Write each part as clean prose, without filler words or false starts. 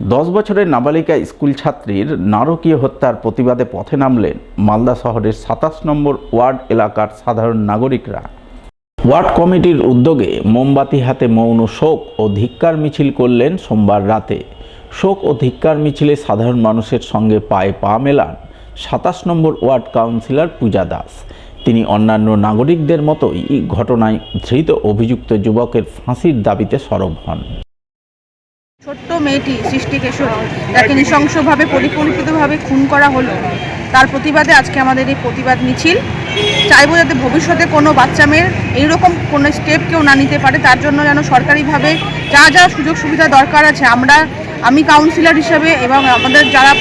10 বছরের নাবালিকা স্কুল ছাত্রীর নারকীয় হত্যার প্রতিবাদে পথে নামলেন মালদা শহরের 27 নম্বর ওয়ার্ড এলাকার সাধারণ নাগরিকরা। ওয়ার্ড কমিটির উদ্যোগে মোমবাতি হাতে মৌন শোক ও ধিক্কার মিছিল করলেন সোমবার রাতে। শোক ও ধিক্কার মিছিলে সাধারণ মানুষের সঙ্গে পায়ে পা মেলান 27 নম্বর ওয়ার্ড কাউন্সিলর পূজা দাস। তিনি অন্যান্য নাগরিকদের মতোই ঘটনায় ধৃত অভিযুক্ত যুবকের ফাঁসির দাবিতে সরব হন। ছোট্ট মেয়েটি সৃষ্টি কিশোর, তাকে নৃশংসভাবে পরিকল্পিতভাবে খুন করা হলো, তার প্রতিবাদে আজকে আমাদের এই প্রতিবাদ মিছিল। চাইবো যাতে ভবিষ্যতে কোনো বাচ্চা মেয়ের এইরকম কোনো স্টেপ কেউ না নিতে পারে, তার জন্য যেন সরকারিভাবে যা যা সুযোগ সুবিধা দরকার আছে আমি কাউন্সিলর হিসেবে এবং আমাদের যারা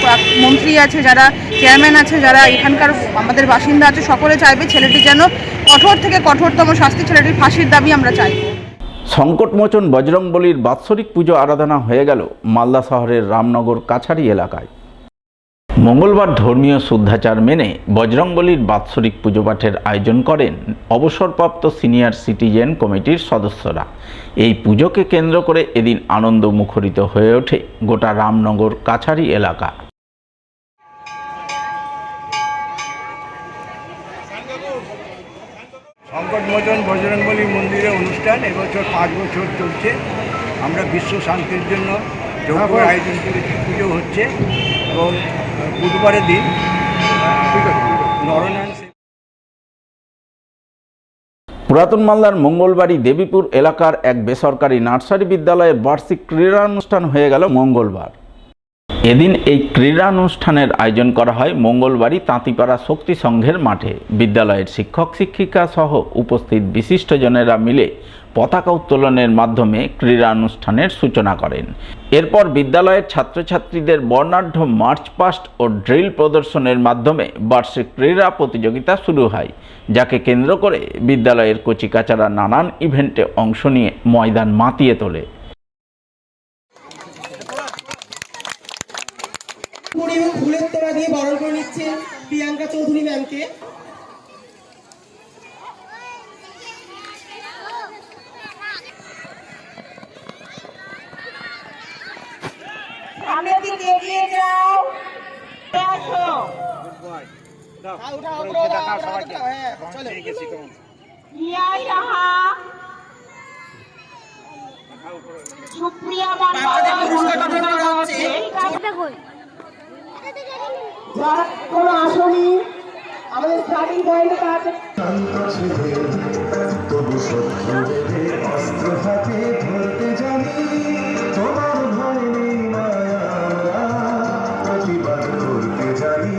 মন্ত্রী আছে, যারা চেয়ারম্যান আছে, যারা এখানকার আমাদের বাসিন্দা আছে, সকলে চাইবে ছেলেটির যেন কঠোর থেকে কঠোরতম শাস্তি, ছেলেটির ফাঁসির দাবি আমরা চাই। সংকটমোচন বজরংবলীর বাৎসরিক পুজো আরাধনা হয়ে গেল মালদা শহরের রামনগর কাছারি এলাকায়। মঙ্গলবার ধর্মীয় শুদ্ধাচার মেনে বজরংবলীর বাৎসরিক পুজো পাঠের আয়োজন করেন অবসরপ্রাপ্ত সিনিয়র সিটিজেন কমিটির সদস্যরা। এই পুজোকে কেন্দ্র করে এদিন আনন্দ মুখরিত হয়ে ওঠে গোটা রামনগর কাছারি এলাকা। সংকটমোচন বজরংবলী মন্দিরে অনুষ্ঠান এবছর 5 বছর চলছে। আমরা বিশ্ব শান্তির জন্য যজ্ঞ আয়োজন করেছি, পুজো হচ্ছে এবং বুধবারের দিন নরনারায়ণ। পুরাতন মালদার মঙ্গলবাড়ি দেবীপুর এলাকার এক বেসরকারি নার্সারি বিদ্যালয়ের বার্ষিক ক্রীড়ানুষ্ঠান হয়ে গেল মঙ্গলবার। এদিন এই ক্রীড়ানুষ্ঠানের আয়োজন করা হয় মঙ্গলবাড়ি তাঁতিপাড়া শক্তি সংঘের মাঠে। বিদ্যালয়ের শিক্ষক শিক্ষিকা সহ উপস্থিত বিশিষ্টজনেরা মিলে পতাকা উত্তোলনের মাধ্যমে ক্রীড়ানুষ্ঠানের সূচনা করেন। এরপর বিদ্যালয়ের ছাত্রছাত্রীদের বর্ণাঢ্য মার্চ পাস্ট ও ড্রিল প্রদর্শনের মাধ্যমে বার্ষিক ক্রীড়া প্রতিযোগিতা শুরু হয়, যাকে কেন্দ্র করে বিদ্যালয়ের কচিকাচারা নানান ইভেন্টে অংশ নিয়ে ময়দান মাতিয়ে তোলে। ফুলের তোড়া দিয়ে বরণ করে নিচ্ছেন প্রিয়াঙ্কা চৌধুরী ম্যামকে। সামনের দিকে এগিয়ে যাও, আসো। রিয়া সাহা, সুপ্রিয়া যারা কোনো আসনি আমাদের স্টার্টিং পয়েন্টে আছে। তবু সত্য বেঁধে অস্ত্র হাতে ধরতে জানি, তোমার ভয় নেই মায়া, আমরা প্রতিবাদ করতে জানি।